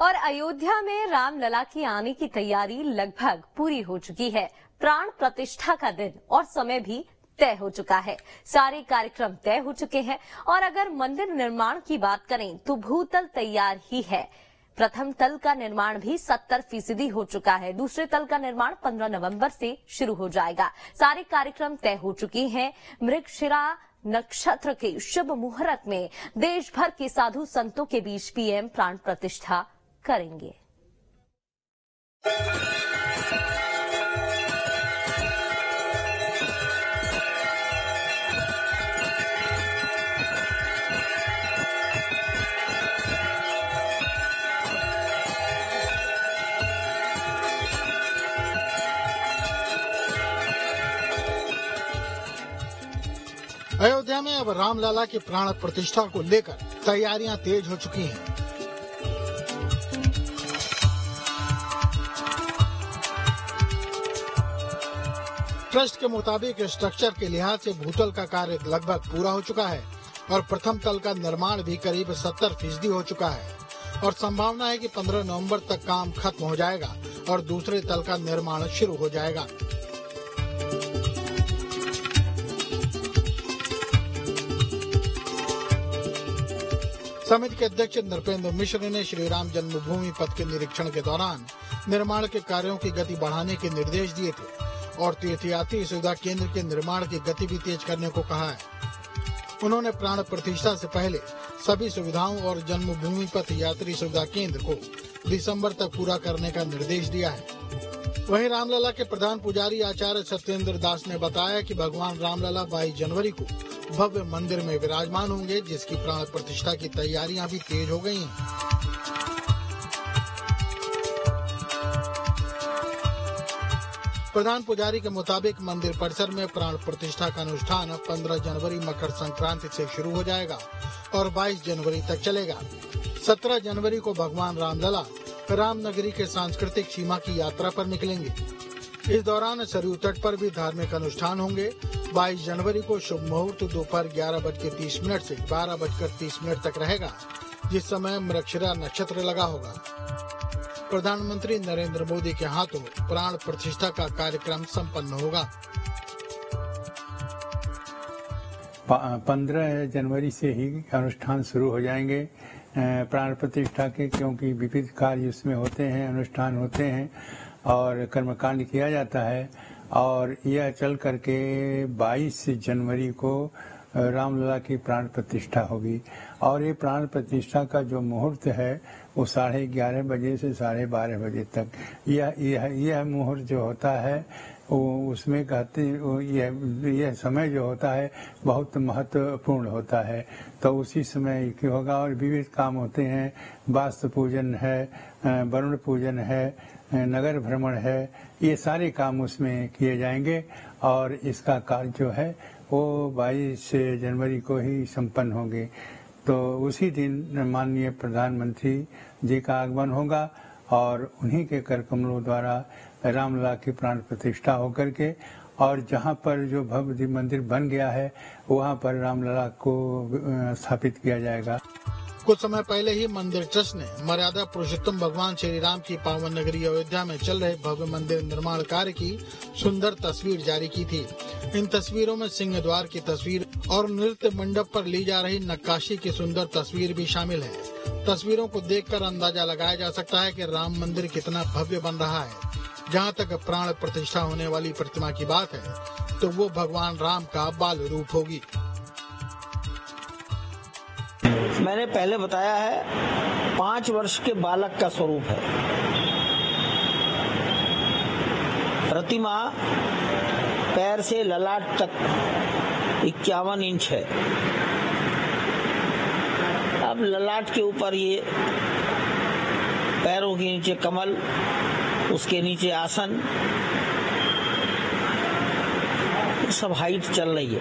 और अयोध्या में रामलला की आने की तैयारी लगभग पूरी हो चुकी है। प्राण प्रतिष्ठा का दिन और समय भी तय हो चुका है। सारे कार्यक्रम तय हो चुके हैं और अगर मंदिर निर्माण की बात करें तो भूतल तैयार ही है। प्रथम तल का निर्माण भी 70% हो चुका है। दूसरे तल का निर्माण 15 नवंबर से शुरू हो जाएगा। सारे कार्यक्रम तय हो चुके हैं। मृगशिरा नक्षत्र के शुभ मुहूर्त में देश भर के साधु संतों के बीच पीएम प्राण प्रतिष्ठा करेंगे। अयोध्या में अब रामलला की प्राण प्रतिष्ठा को लेकर तैयारियां तेज हो चुकी हैं। ट्रस्ट के मुताबिक स्ट्रक्चर के लिहाज से भूतल का कार्य लगभग पूरा हो चुका है और प्रथम तल का निर्माण भी करीब 70% हो चुका है और संभावना है कि 15 नवंबर तक काम खत्म हो जाएगा और दूसरे तल का निर्माण शुरू हो जाएगा। समिति के अध्यक्ष नृपेंद्र मिश्र ने श्री राम जन्मभूमि पथ के निरीक्षण के दौरान निर्माण के कार्यों की गति बढ़ाने के निर्देश दिए थे और तीर्थयात्री सुविधा केंद्र के निर्माण की गति भी तेज करने को कहा है। उन्होंने प्राण प्रतिष्ठा से पहले सभी सुविधाओं और जन्मभूमि पथ यात्री सुविधा केंद्र को दिसंबर तक पूरा करने का निर्देश दिया है। वहीं रामलला के प्रधान पुजारी आचार्य सत्येंद्र दास ने बताया कि भगवान रामलला 22 जनवरी को भव्य मंदिर में विराजमान होंगे, जिसकी प्राण प्रतिष्ठा की तैयारियां भी तेज हो गई हैं। प्रधान पुजारी के मुताबिक मंदिर परिसर में प्राण प्रतिष्ठा का अनुष्ठान 15 जनवरी मकर संक्रांति से शुरू हो जाएगा और 22 जनवरी तक चलेगा। 17 जनवरी को भगवान रामलला रामनगरी के सांस्कृतिक सीमा की यात्रा पर निकलेंगे। इस दौरान सरयू तट पर भी धार्मिक अनुष्ठान होंगे। 22 जनवरी को शुभ मुहूर्त दोपहर 11:30 से 12:30 तक रहेगा, जिस समय मृगशिरा नक्षत्र लगा होगा। प्रधानमंत्री नरेंद्र मोदी के हाथों प्राण प्रतिष्ठा का कार्यक्रम संपन्न होगा। 15 जनवरी से ही अनुष्ठान शुरू हो जाएंगे प्राण प्रतिष्ठा के, क्योंकि विविध कार्य उसमें होते हैं, अनुष्ठान होते हैं और कर्मकांड किया जाता है। और यह चल करके 22 जनवरी को रामलला की प्राण प्रतिष्ठा होगी और ये प्राण प्रतिष्ठा का जो मुहूर्त है वो 11:30 बजे से 12:30 बजे तक यह मुहूर्त जो होता है वो उसमें कहते यह समय जो होता है बहुत महत्वपूर्ण होता है। तो उसी समय क्यों होगा और विविध काम होते हैं। वास्तु पूजन है, वरुण पूजन है, नगर भ्रमण है, ये सारे काम उसमें किए जाएंगे और इसका कार्य जो है वो 22 जनवरी को ही संपन्न होंगे। तो उसी दिन माननीय प्रधानमंत्री जी का आगमन होगा और उन्हीं के कर कमलों द्वारा रामलला की प्राण प्रतिष्ठा होकर के और जहाँ पर जो भव्य मंदिर बन गया है वहाँ पर रामलला को स्थापित किया जाएगा। कुछ समय पहले ही मंदिर ट्रस्ट ने मर्यादा पुरुषोत्तम भगवान श्री राम की पावन नगरी अयोध्या में चल रहे भव्य मंदिर निर्माण कार्य की सुंदर तस्वीर जारी की थी। इन तस्वीरों में सिंह द्वार की तस्वीर और नृत्य मंडप पर ली जा रही नक्काशी की सुंदर तस्वीर भी शामिल है। तस्वीरों को देखकर अंदाजा लगाया जा सकता है कि राम मंदिर कितना भव्य बन रहा है। जहाँ तक प्राण प्रतिष्ठा होने वाली प्रतिमा की बात है तो वो भगवान राम का बाल रूप होगी। मैंने पहले बताया है 5 वर्ष के बालक का स्वरूप है। प्रतिमा पैर से ललाट तक 51 इंच है। अब ललाट के ऊपर ये पैरों के नीचे कमल, उसके नीचे आसन, सब हाइट चल रही है।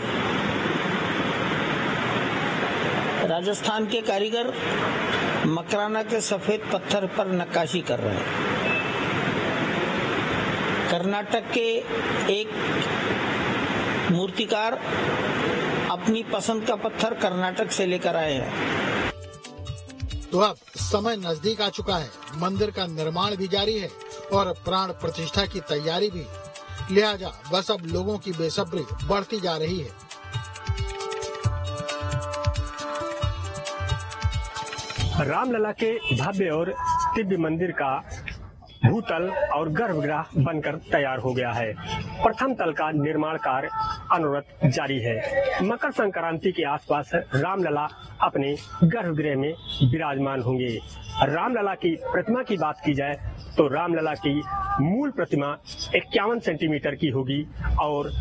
राजस्थान के कारीगर मकराना के सफेद पत्थर पर नक्काशी कर रहे हैं। कर्नाटक के एक मूर्तिकार अपनी पसंद का पत्थर कर्नाटक से लेकर आए हैं। तो अब समय नजदीक आ चुका है। मंदिर का निर्माण भी जारी है और प्राण प्रतिष्ठा की तैयारी भी। लिहाजा बस अब लोगों की बेसब्री बढ़ती जा रही है। रामलला के भव्य और दिव्य मंदिर का भूतल और गर्भगृह बनकर तैयार हो गया है। प्रथम तल का निर्माण कार्य अनुरत जारी है। मकर संक्रांति के आसपास रामलला अपने गर्भगृह में विराजमान होंगे। रामलला की प्रतिमा की बात की जाए तो रामलला की मूल प्रतिमा 51 सेंटीमीटर की होगी और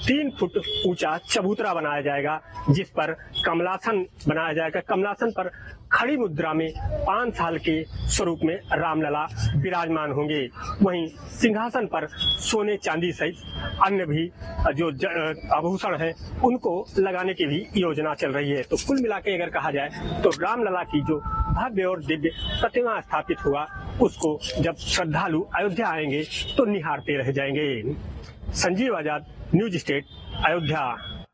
3 फुट ऊंचा चबूतरा बनाया जाएगा, जिस पर कमलासन बनाया जाएगा। कमलासन पर खड़ी मुद्रा में 5 साल के स्वरूप में रामलला विराजमान होंगे। वहीं सिंहासन पर सोने चांदी सहित अन्य भी जो आभूषण है उनको लगाने की भी योजना चल रही है। तो कुल मिला के अगर कहा जाए तो रामलला की जो भव्य और दिव्य प्रतिमा स्थापित हुआ, उसको जब श्रद्धालु अयोध्या आएंगे तो निहारते रह जाएंगे। संजीव आजाद, न्यूज स्टेट, अयोध्या।